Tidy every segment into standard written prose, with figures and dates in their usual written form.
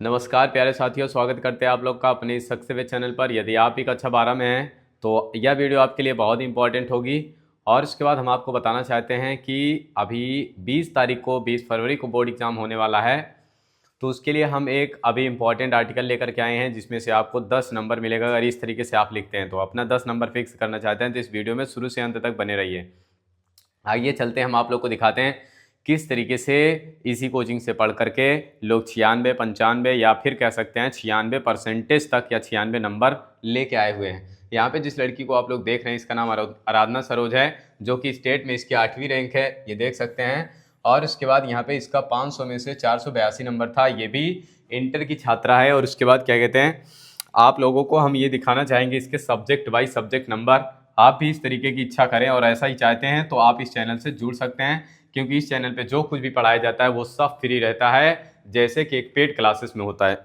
नमस्कार प्यारे साथियों, स्वागत करते हैं आप लोग का अपने इस सक्सेस वे चैनल पर। यदि आप ही कक्षा 12 में हैं तो यह वीडियो आपके लिए बहुत ही इंपॉर्टेंट होगी। और इसके बाद हम आपको बताना चाहते हैं कि अभी 20 तारीख को 20 फरवरी को बोर्ड एग्ज़ाम होने वाला है। तो उसके लिए हम एक अभी इम्पॉर्टेंट आर्टिकल लेकर के आए हैं जिसमें से आपको 10 नंबर मिलेगा अगर इस तरीके से आप लिखते हैं। तो अपना 10 नंबर फिक्स करना चाहते हैं तो इस वीडियो में शुरू से अंत तक बने रहिए। आइए चलते हैं, हम आप लोग को दिखाते हैं किस तरीके से इसी कोचिंग से पढ़ करके लोग 96, 95 या फिर कह सकते हैं 96% तक या 96 नंबर लेके आए हुए हैं। यहाँ पे जिस लड़की को आप लोग देख रहे हैं इसका नाम आराधना सरोज है, जो कि स्टेट में इसकी 8वीं रैंक है, ये देख सकते हैं। और उसके बाद यहाँ पे इसका 500 में से 482 नंबर था, ये भी इंटर की छात्रा है। और उसके बाद क्या कहते हैं, आप लोगों को हम ये दिखाना चाहेंगे इसके सब्जेक्ट वाइज सब्जेक्ट नंबर। आप भी इस तरीके की इच्छा करें और ऐसा ही चाहते हैं तो आप इस चैनल से जुड़ सकते हैं, क्योंकि इस चैनल पे जो कुछ भी पढ़ाया जाता है वो सब फ्री रहता है, जैसे कि एक पेड क्लासेस में होता है।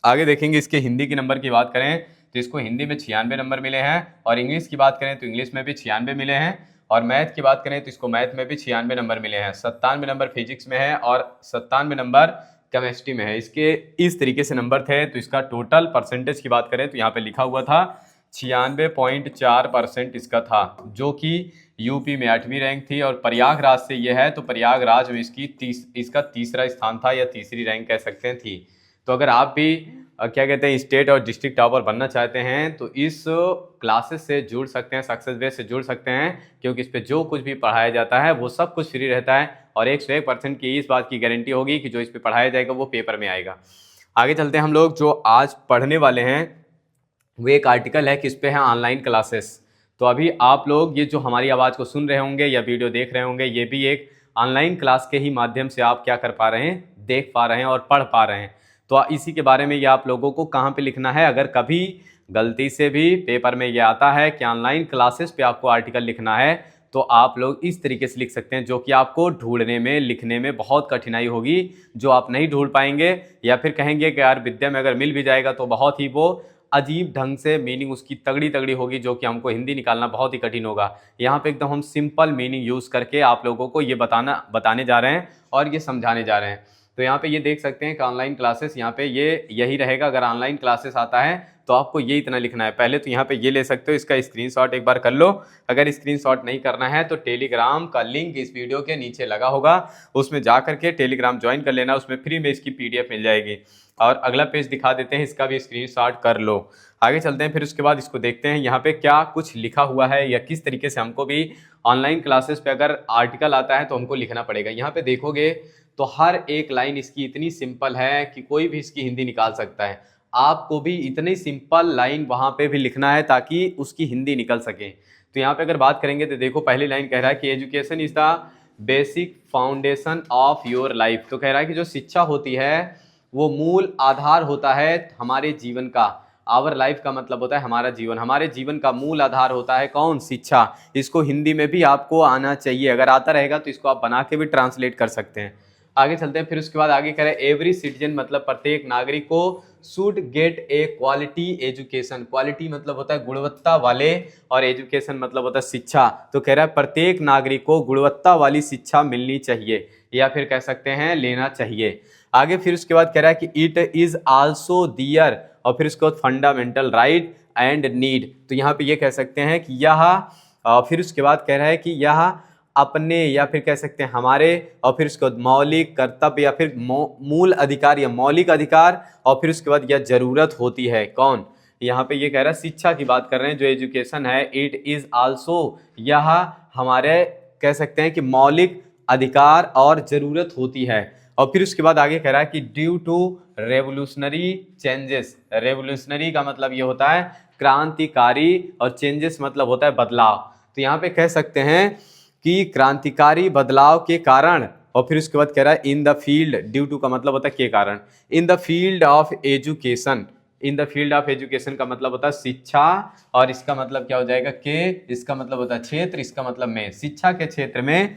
आगे देखेंगे इसके हिंदी के नंबर की बात करें तो इसको हिंदी में 96 नंबर मिले हैं, और इंग्लिश की बात करें तो इंग्लिश में भी 96 मिले हैं, और मैथ की बात करें तो इसको मैथ में भी 96 नंबर मिले हैं। 97 नंबर फिजिक्स में है और 97 नंबर केमिस्ट्री में है। इसके इस तरीके से नंबर थे। तो इसका टोटल परसेंटेज की बात करें तो यहाँ पे लिखा हुआ था 96.4% इसका था, जो कि यूपी में 8वीं रैंक थी। और प्रयागराज से ये है तो प्रयागराज में इसका तीसरा स्थान था या तीसरी रैंक कह सकते हैं थी। तो अगर आप भी क्या कहते हैं स्टेट और डिस्ट्रिक्ट टॉपर बनना चाहते हैं तो इस क्लासेस से जुड़ सकते हैं, सक्सेस वे से जुड़ सकते हैं, क्योंकि इस पे जो कुछ भी पढ़ाया जाता है वो सब कुछ फ्री रहता है। और 101% की इस बात की गारंटी होगी कि जो इस पे पढ़ाया जाएगा वो पेपर में आएगा। आगे चलते हैं, हम लोग जो आज पढ़ने वाले हैं वो एक आर्टिकल है किस पे है, ऑनलाइन क्लासेस। तो अभी आप लोग ये जो हमारी आवाज़ को सुन रहे होंगे या वीडियो देख रहे होंगे, ये भी एक ऑनलाइन क्लास के ही माध्यम से आप क्या कर पा रहे हैं, देख पा रहे हैं और पढ़ पा रहे हैं। तो इसी के बारे में ये आप लोगों को कहाँ पे लिखना है। अगर कभी गलती से भी पेपर में ये आता है कि ऑनलाइन क्लासेस पे आपको आर्टिकल लिखना है, तो आप लोग इस तरीके से लिख सकते हैं, जो कि आपको ढूंढने में लिखने में बहुत कठिनाई होगी, जो आप नहीं ढूंढ पाएंगे, या फिर कहेंगे कि यार विद्या में अगर मिल भी जाएगा तो बहुत ही वो अजीब ढंग से मीनिंग उसकी तगड़ी तगड़ी होगी, जो कि हमको हिंदी निकालना बहुत ही कठिन होगा। यहाँ पे एकदम हम सिंपल मीनिंग यूज़ करके आप लोगों को ये बताने जा रहे हैं और ये समझाने जा रहे हैं। तो यहाँ पे ये देख सकते हैं कि ऑनलाइन क्लासेस, यहाँ पे ये यही रहेगा। अगर ऑनलाइन क्लासेस आता है तो आपको ये इतना लिखना है। पहले तो यहाँ पे ये ले सकते हो, इसका स्क्रीनशॉट एक बार कर लो। अगर स्क्रीनशॉट नहीं करना है तो टेलीग्राम का लिंक इस वीडियो के नीचे लगा होगा, उसमें जा करके टेलीग्राम ज्वाइन कर लेना, उसमें फ्री में इसकी PDF मिल जाएगी। और अगला पेज दिखा देते हैं, इसका भी स्क्रीनशॉट कर लो। आगे चलते हैं, फिर उसके बाद इसको देखते हैं यहाँ पे क्या कुछ लिखा हुआ है, या किस तरीके से हमको भी ऑनलाइन क्लासेस पे अगर आर्टिकल आता है तो हमको लिखना पड़ेगा। यहाँ पे देखोगे तो हर एक लाइन इसकी इतनी सिंपल है कि कोई भी इसकी हिंदी निकाल सकता है। आपको भी इतनी सिंपल लाइन वहाँ पे भी लिखना है ताकि उसकी हिंदी निकल सके। तो यहाँ पे अगर बात करेंगे तो देखो, पहली लाइन कह रहा है कि education is the basic foundation of your life. तो कह रहा है कि जो शिक्षा होती है वो मूल आधार होता है हमारे जीवन का। आवर लाइफ का मतलब होता है हमारा जीवन। हमारे जीवन का मूल आधार होता है कौन, शिक्षा। इसको हिंदी में भी आपको आना चाहिए, अगर आता रहेगा तो इसको आप बना के भी ट्रांसलेट कर सकते हैं। आगे चलते हैं, फिर उसके बाद आगे कह रहे हैं एवरी सिटीजन मतलब प्रत्येक नागरिक को should get A quality education. Quality मतलब होता है गुणवत्ता वाले, और एजुकेशन मतलब होता है शिक्षा। तो कह रहा है प्रत्येक नागरिक को गुणवत्ता वाली शिक्षा मिलनी चाहिए, या फिर कह सकते हैं लेना चाहिए। आगे फिर उसके बाद कह रहा है कि इट इज आल्सो दियर, और फिर उसके बाद फंडामेंटल राइट एंड नीड। तो यहाँ पे ये कह सकते हैं कि यह, फिर उसके बाद कह रहा है कि यह अपने, या फिर कह सकते हैं हमारे, और फिर उसके बाद मौलिक कर्तव्य या फिर मूल अधिकार या मौलिक अधिकार, और फिर उसके बाद यह जरूरत होती है कौन। यहाँ पे ये कह रहा है शिक्षा की बात कर रहे हैं, जो एजुकेशन है इट इज आल्सो, यह हमारे कह सकते हैं कि मौलिक अधिकार और जरूरत होती है। और फिर उसके बाद आगे कह रहा है कि due to revolutionary changes. Revolutionary का मतलब ये होता है क्रांतिकारी, और चेंजेस मतलब होता है बदलाव। तो यहाँ पे कह सकते हैं कि क्रांतिकारी बदलाव के कारण, और फिर उसके बाद कह रहा है in the field, due to का मतलब होता है के कारण, in the field of education. In the field of education का मतलब होता है शिक्षा, और इसका मतलब क्या हो जाएगा के, इसका मतलब होता है क्षेत्र, इसका मतलब में, शिक्षा के क्षेत्र में।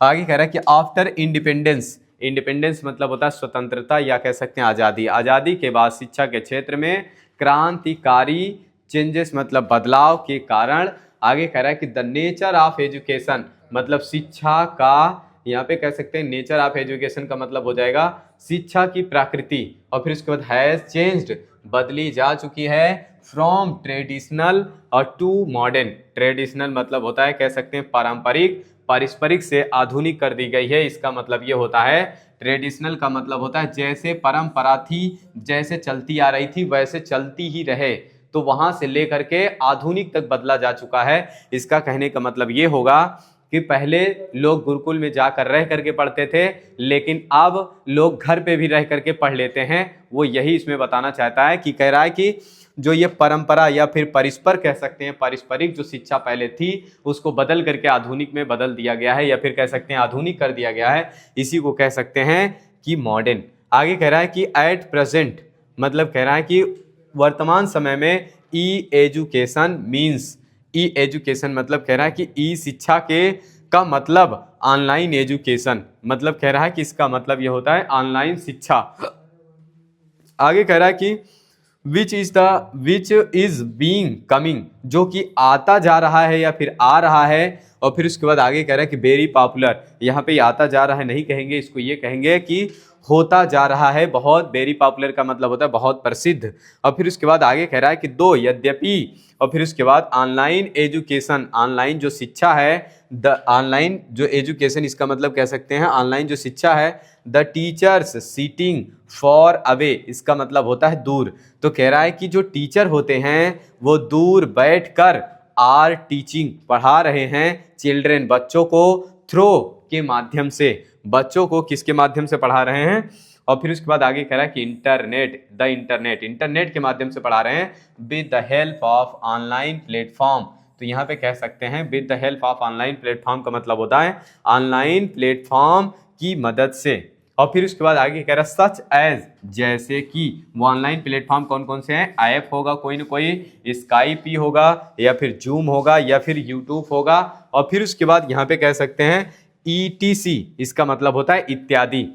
आगे कह रहा है कि आफ्टर इंडिपेंडेंस, इंडिपेंडेंस मतलब होता है स्वतंत्रता या कह सकते हैं आज़ादी। आज़ादी के बाद शिक्षा के क्षेत्र में क्रांतिकारी, चेंजेस मतलब बदलाव के कारण। आगे कह रहा है कि द नेचर ऑफ एजुकेशन मतलब शिक्षा का, यहाँ पे कह सकते हैं नेचर ऑफ एजुकेशन का मतलब हो जाएगा शिक्षा की प्रकृति, और फिर उसके बाद हैज चेंज्ड, बदली जा चुकी है, फ्रॉम ट्रेडिशनल और टू मॉडर्न। ट्रेडिशनल मतलब होता है, कह सकते हैं पारंपरिक, पारस्परिक से आधुनिक कर दी गई है। इसका मतलब ये होता है, ट्रेडिशनल का मतलब होता है जैसे परंपरा थी, जैसे चलती आ रही थी वैसे चलती ही रहे, तो वहां से लेकर के आधुनिक तक बदला जा चुका है। इसका कहने का मतलब ये होगा कि पहले लोग गुरुकुल में जाकर रह करके पढ़ते थे, लेकिन अब लोग घर पे भी रह करके पढ़ लेते हैं। वो यही इसमें बताना चाहता है कि कह रहा है कि जो ये परंपरा या फिर परस्पर कह सकते हैं, पारस्परिक जो शिक्षा पहले थी उसको बदल करके आधुनिक में बदल दिया गया है, या फिर कह सकते हैं आधुनिक कर दिया गया है। इसी को कह सकते हैं कि मॉडर्न। आगे कह रहा है कि एट प्रेजेंट, मतलब कह रहा है कि वर्तमान समय में ई एजुकेशन मीन्स, ई एजुकेशन मतलब कह रहा है कि ई शिक्षा के का मतलब ऑनलाइन एजुकेशन, मतलब कह रहा है कि इसका मतलब ये होता है ऑनलाइन शिक्षा। आगे कह रहा है कि विच इज बीइंग कमिंग, जो कि आता जा रहा है या फिर आ रहा है। और फिर उसके बाद आगे कह रहा है कि वेरी पॉपुलर, यहाँ पे आता जा रहा है नहीं कहेंगे, इसको ये कहेंगे कि होता जा रहा है बहुत। वेरी पॉपुलर का मतलब होता है बहुत प्रसिद्ध। और फिर उसके बाद आगे कह रहा है कि दो यद्यपि, और फिर उसके बाद ऑनलाइन एजुकेशन, ऑनलाइन जो शिक्षा है, द ऑनलाइन जो एजुकेशन, इसका मतलब कह सकते हैं ऑनलाइन जो शिक्षा है, the teachers sitting far away, इसका मतलब होता है दूर। तो कह रहा है कि जो टीचर होते हैं वो दूर बैठकर आर टीचिंग, पढ़ा रहे हैं, चिल्ड्रेन, बच्चों को, थ्रो के माध्यम से, बच्चों को किसके माध्यम से पढ़ा रहे हैं। और फिर उसके बाद आगे कह रहा है कि इंटरनेट, द इंटरनेट, इंटरनेट के माध्यम से पढ़ा रहे हैं, with the help of online platform. तो यहाँ पे कह सकते हैं with the help of online platform का मतलब होता है ऑनलाइन प्लेटफॉर्म की मदद से। और फिर उसके बाद आगे कह रहा है सच एज, जैसे कि, वो ऑनलाइन प्लेटफॉर्म कौन कौन से हैं, ऐप होगा कोई ना कोई, स्काइप ही होगा, या फिर जूम होगा, या फिर यूट्यूब होगा। और फिर उसके बाद यहाँ पे कह सकते हैं ETC, इसका मतलब होता है इत्यादि।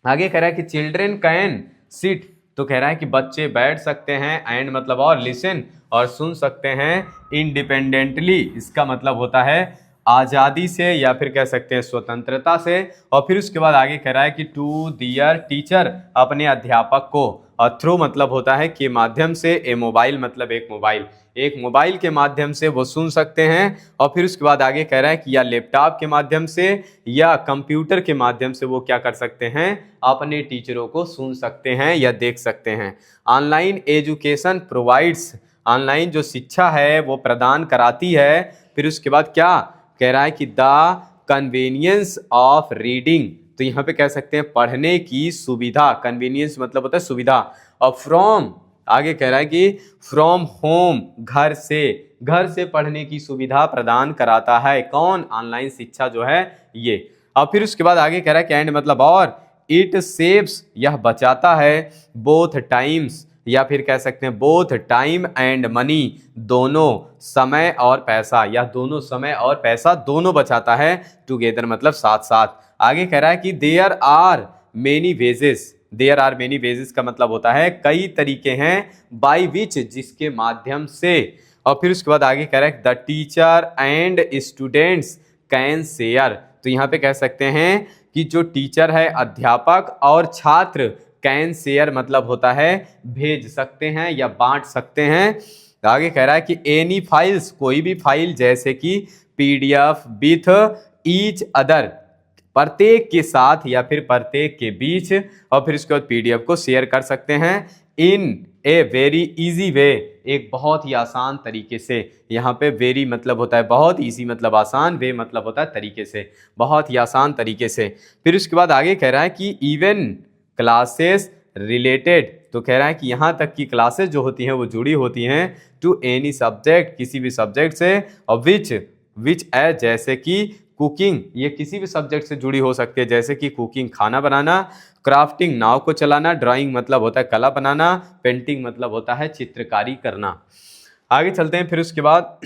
आगे कह रहा है कि चिल्ड्रेन कैन सिट, तो कह रहा है कि बच्चे बैठ सकते हैं, एंड मतलब और, लिसन और सुन सकते हैं, इंडिपेंडेंटली, इसका मतलब होता है आज़ादी से या फिर कह सकते हैं स्वतंत्रता से। और फिर उसके बाद आगे कह रहा है कि टू दियर टीचर, अपने अध्यापक को, और थ्रू मतलब होता है के माध्यम से, ए मोबाइल मतलब एक मोबाइल, एक मोबाइल के माध्यम से वो सुन सकते हैं। और फिर उसके बाद आगे कह रहा है कि या लैपटॉप के माध्यम से या कंप्यूटर के माध्यम से वो क्या कर सकते हैं, अपने टीचरों को सुन सकते हैं या देख सकते हैं। ऑनलाइन एजुकेशन प्रोवाइड्स, ऑनलाइन जो शिक्षा है वो प्रदान कराती है। फिर उसके बाद क्या कह रहा है कि द कन्वीनियंस ऑफ रीडिंग, तो यहाँ पे कह सकते हैं पढ़ने की सुविधा, कन्वीनियंस मतलब होता है सुविधा। और फ्रॉम, आगे कह रहा है कि फ्रॉम होम, घर से पढ़ने की सुविधा प्रदान कराता है कौन, ऑनलाइन शिक्षा जो है ये। और फिर उसके बाद आगे कह रहा है कि एंड मतलब और, इट सेव्स, यह बचाता है, बोथ टाइम्स, या फिर कह सकते हैं बोथ टाइम एंड मनी, दोनों समय और पैसा, या दोनों समय और पैसा दोनों बचाता है, टुगेदर मतलब साथ साथ। आगे कह रहा है कि there are many wages, there are many wages का मतलब होता है कई तरीके हैं, बाय विच, जिसके माध्यम से। और फिर उसके बाद आगे कह रहा है the teacher and students can share, तो यहाँ पे कह सकते हैं कि जो टीचर है, अध्यापक और छात्र, कैन शेयर मतलब होता है भेज सकते हैं या बांट सकते हैं। आगे कह रहा है कि एनी फाइल्स, कोई भी फाइल, जैसे कि PDF विथ ईच अदर, प्रत्येक के साथ या फिर प्रत्येक के बीच। और फिर उसके बाद PDF को शेयर कर सकते हैं इन ए वेरी इजी वे, एक बहुत ही आसान तरीके से। यहाँ पे वेरी मतलब होता है बहुत, इजी मतलब आसान, वे मतलब होता है तरीके से, बहुत ही आसान तरीके से। फिर उसके बाद आगे कह रहा है कि इवन क्लासेस रिलेटेड, तो कह रहा है कि यहाँ तक की क्लासेस जो होती हैं वो जुड़ी होती हैं टू एनी सब्जेक्ट, किसी भी सब्जेक्ट से। और विच एज, जैसे कि कुकिंग, ये किसी भी सब्जेक्ट से जुड़ी हो सकती है, जैसे कि कुकिंग खाना बनाना, क्राफ्टिंग नाव को चलाना, ड्राइंग मतलब होता है कला बनाना, पेंटिंग मतलब होता है चित्रकारी करना। आगे चलते हैं। फिर उसके बाद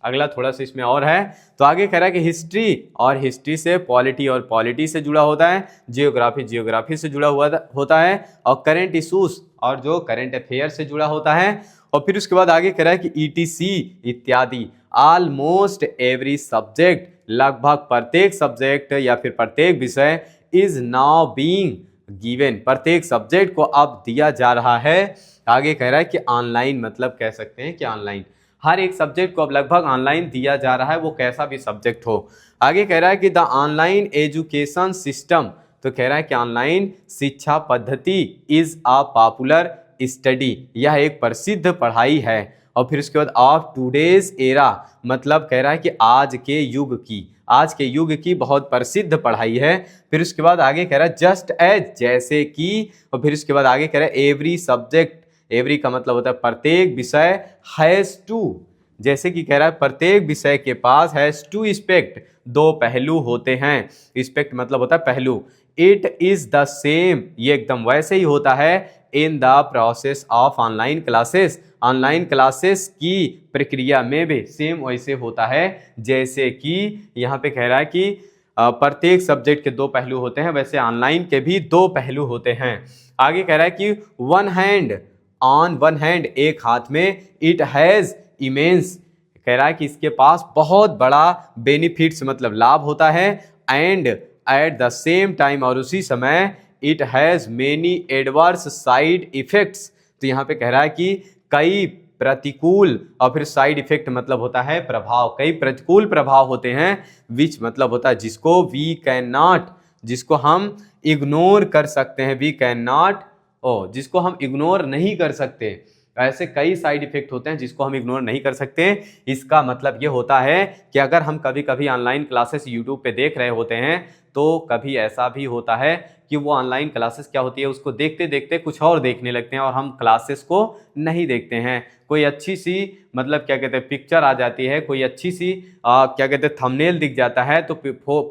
अगला थोड़ा सा इसमें और है, तो आगे कह रहा है कि हिस्ट्री, और हिस्ट्री से पॉलिटी, और पॉलिटी से जुड़ा होता है, जियोग्राफी से जुड़ा हुआ होता है, और करेंट इशूज, और जो करेंट अफेयर से जुड़ा होता है। और फिर उसके बाद आगे कह रहा है कि ETC इत्यादि, ऑलमोस्ट एवरी सब्जेक्ट, लगभग प्रत्येक सब्जेक्ट या फिर प्रत्येक विषय, इज नाउ बीइंग गिवन, प्रत्येक सब्जेक्ट को अब दिया जा रहा है। आगे कह रहा है कि ऑनलाइन, मतलब कह सकते हैं कि ऑनलाइन, हर एक सब्जेक्ट को अब लगभग ऑनलाइन दिया जा रहा है, वो कैसा भी सब्जेक्ट हो। आगे कह रहा है कि द ऑनलाइन एजुकेशन सिस्टम, तो कह रहा है कि ऑनलाइन शिक्षा पद्धति इज अ पॉपुलर स्टडी, यह एक प्रसिद्ध पढ़ाई है। और फिर उसके बाद ऑफ टूडेज एरा, मतलब कह रहा है कि आज के युग की बहुत प्रसिद्ध पढ़ाई है। फिर उसके बाद आगे कह रहा है जस्ट एज, जैसे कि, और फिर उसके बाद आगे कह रहा है एवरी सब्जेक्ट, एवरी का मतलब होता है प्रत्येक विषय, हैज टू, जैसे कि कह रहा है प्रत्येक विषय के पास हैज टू एस्पेक्ट, दो पहलू होते हैं। एस्पेक्ट मतलब होता है पहलू। इट इज द सेम, ये एकदम वैसे ही होता है in the process of online classes, online classes की प्रक्रिया में भी सेम वैसे होता है जैसे कि यहाँ पे कह रहा है कि प्रत्येक सब्जेक्ट के दो पहलू होते हैं, वैसे ऑनलाइन के भी दो पहलू होते हैं। आगे कह रहा है कि one hand, on one hand, एक हाथ में, इट हैज इमेंस, कह रहा है कि इसके पास बहुत बड़ा बेनिफिट्स मतलब लाभ होता है, and at the same time, और उसी समय, it has many adverse side effects, तो यहाँ पे कह रहा है कि कई प्रतिकूल, और फिर साइड इफेक्ट मतलब होता है प्रभाव, कई प्रतिकूल प्रभाव होते हैं, विच मतलब होता है जिसको वी कैन नॉट, जिसको हम इग्नोर कर सकते हैं, वी कैन नॉट, जिसको हम इग्नोर नहीं कर सकते। ऐसे कई साइड इफेक्ट होते हैं जिसको हम इग्नोर नहीं कर सकते। इसका मतलब ये होता है कि अगर हम कभी कभी ऑनलाइन क्लासेस यूट्यूब पे देख रहे होते हैं तो कभी ऐसा भी होता है कि वो ऑनलाइन क्लासेस क्या होती है उसको देखते देखते कुछ और देखने लगते हैं और हम क्लासेस को नहीं देखते हैं। कोई अच्छी सी मतलब क्या कहते हैं पिक्चर आ जाती है, कोई अच्छी सी क्या कहते हैं थंबनेल दिख जाता है, तो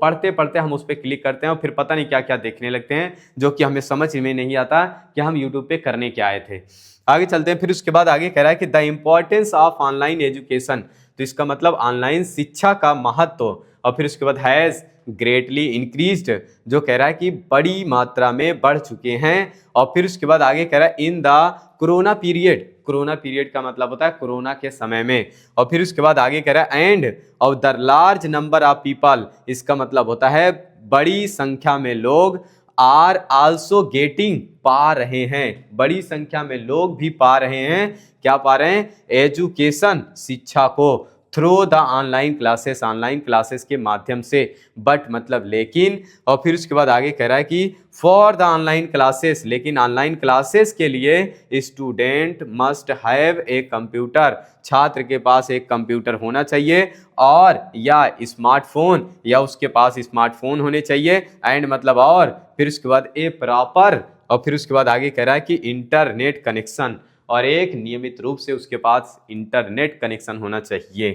पढ़ते पढ़ते हम उस पर क्लिक करते हैं और फिर पता नहीं क्या क्या देखने लगते हैं जो कि हमें समझ में नहीं आता कि हम यूट्यूब पे करने क्या आए थे। आगे चलते हैं। फिर उसके बाद आगे कह रहा है कि the importance of online education, तो इसका मतलब ऑनलाइन शिक्षा का महत्व, और फिर उसके बाद हैज ग्रेटली इंक्रीज्ड, जो कह रहा है कि बड़ी मात्रा में बढ़ चुके हैं। और फिर उसके बाद आगे कह रहा है in the corona period, corona period का मतलब होता है कोरोना के समय में। और फिर उसके बाद आगे कह रहा है end of the large number of people, इसका मतलब होता है बड़ी संख्या में लोग, आर आल्सो गेटिंग, पा रहे हैं, बड़ी संख्या में लोग भी पा रहे हैं, क्या पा रहे हैं, एजुकेशन, शिक्षा को, through the online classes, online classes के माध्यम से, बट मतलब लेकिन। और फिर उसके बाद आगे कह रहा है कि फॉर द ऑनलाइन क्लासेस, लेकिन ऑनलाइन क्लासेस के लिए student must have a computer, छात्र के पास एक कंप्यूटर होना चाहिए, और या स्मार्टफोन, या उसके पास स्मार्टफोन होने चाहिए, एंड मतलब और, फिर उसके बाद ए प्रॉपर, और फिर उसके बाद आगे कह रहा है कि इंटरनेट कनेक्शन, और एक नियमित रूप से उसके पास इंटरनेट कनेक्शन होना चाहिए।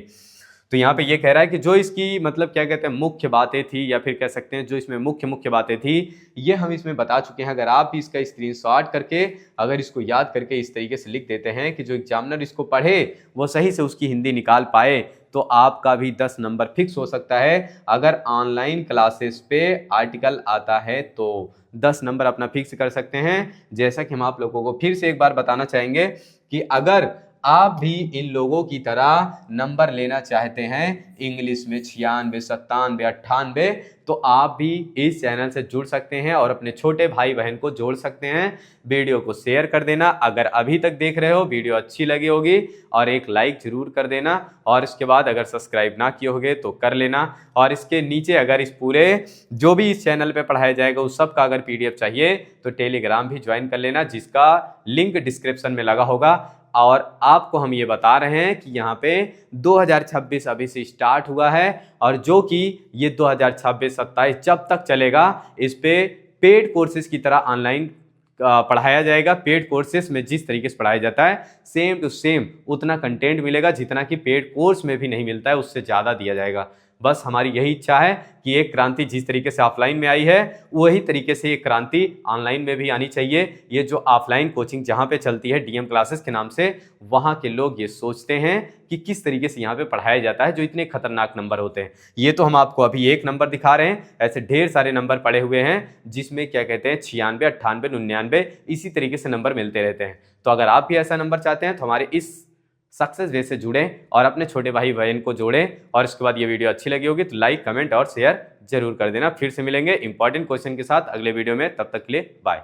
तो यहाँ पे ये कह रहा है कि जो इसकी मतलब क्या कहते हैं मुख्य बातें थी, या फिर कह सकते हैं जो इसमें मुख्य बातें थी, ये हम इसमें बता चुके हैं। अगर आप भी इसका स्क्रीनशॉट करके अगर इसको याद करके इस तरीके से लिख देते हैं कि जो एग्जामिनर इसको पढ़े वो सही से उसकी हिंदी निकाल पाए, तो आपका भी 10 नंबर फिक्स हो सकता है। अगर ऑनलाइन क्लासेस पे आर्टिकल आता है तो 10 नंबर अपना फिक्स कर सकते हैं। जैसा कि हम आप लोगों को फिर से एक बार बताना चाहेंगे कि अगर आप भी इन लोगों की तरह नंबर लेना चाहते हैं इंग्लिश में 96, 97, 98, तो आप भी इस चैनल से जुड़ सकते हैं और अपने छोटे भाई बहन को जोड़ सकते हैं। वीडियो को शेयर कर देना, अगर अभी तक देख रहे हो वीडियो अच्छी लगी होगी, और एक लाइक जरूर कर देना, और इसके बाद अगर सब्सक्राइब ना किए होगे तो कर लेना। और इसके नीचे अगर इस पूरे जो भी इस चैनल पे पढ़ाया जाएगा उस सब का अगर PDF चाहिए तो टेलीग्राम भी ज्वाइन कर लेना, जिसका लिंक डिस्क्रिप्शन में लगा होगा। और आपको हम ये बता रहे हैं कि यहाँ पे 2026 अभी से स्टार्ट हुआ है, और जो कि ये 2026-27 जब तक चलेगा, इस पे पेड कोर्सेज की तरह ऑनलाइन पढ़ाया जाएगा। पेड कोर्सेज में जिस तरीके से पढ़ाया जाता है सेम टू सेम उतना कंटेंट मिलेगा जितना कि पेड कोर्स में भी नहीं मिलता है, उससे ज़्यादा दिया जाएगा। बस हमारी यही इच्छा है कि एक क्रांति जिस तरीके से ऑफलाइन में आई है वही तरीके से एक क्रांति ऑनलाइन में भी आनी चाहिए। ये जो ऑफलाइन कोचिंग जहाँ पे चलती है DM क्लासेस के नाम से, वहाँ के लोग ये सोचते हैं कि किस तरीके से यहाँ पे पढ़ाया जाता है जो इतने खतरनाक नंबर होते हैं। ये तो हम आपको अभी एक नंबर दिखा रहे हैं, ऐसे ढेर सारे नंबर पड़े हुए हैं जिसमें क्या कहते हैं 96, 98, 99 इसी तरीके से नंबर मिलते रहते हैं। तो अगर आप भी ऐसा नंबर चाहते हैं तो हमारे इस सक्सेस वे से जुड़ें और अपने छोटे भाई बहन को जोड़ें। और इसके बाद ये वीडियो अच्छी लगी होगी तो लाइक, कमेंट और शेयर जरूर कर देना। फिर से मिलेंगे इंपॉर्टेंट क्वेश्चन के साथ अगले वीडियो में, तब तक के लिए बाय।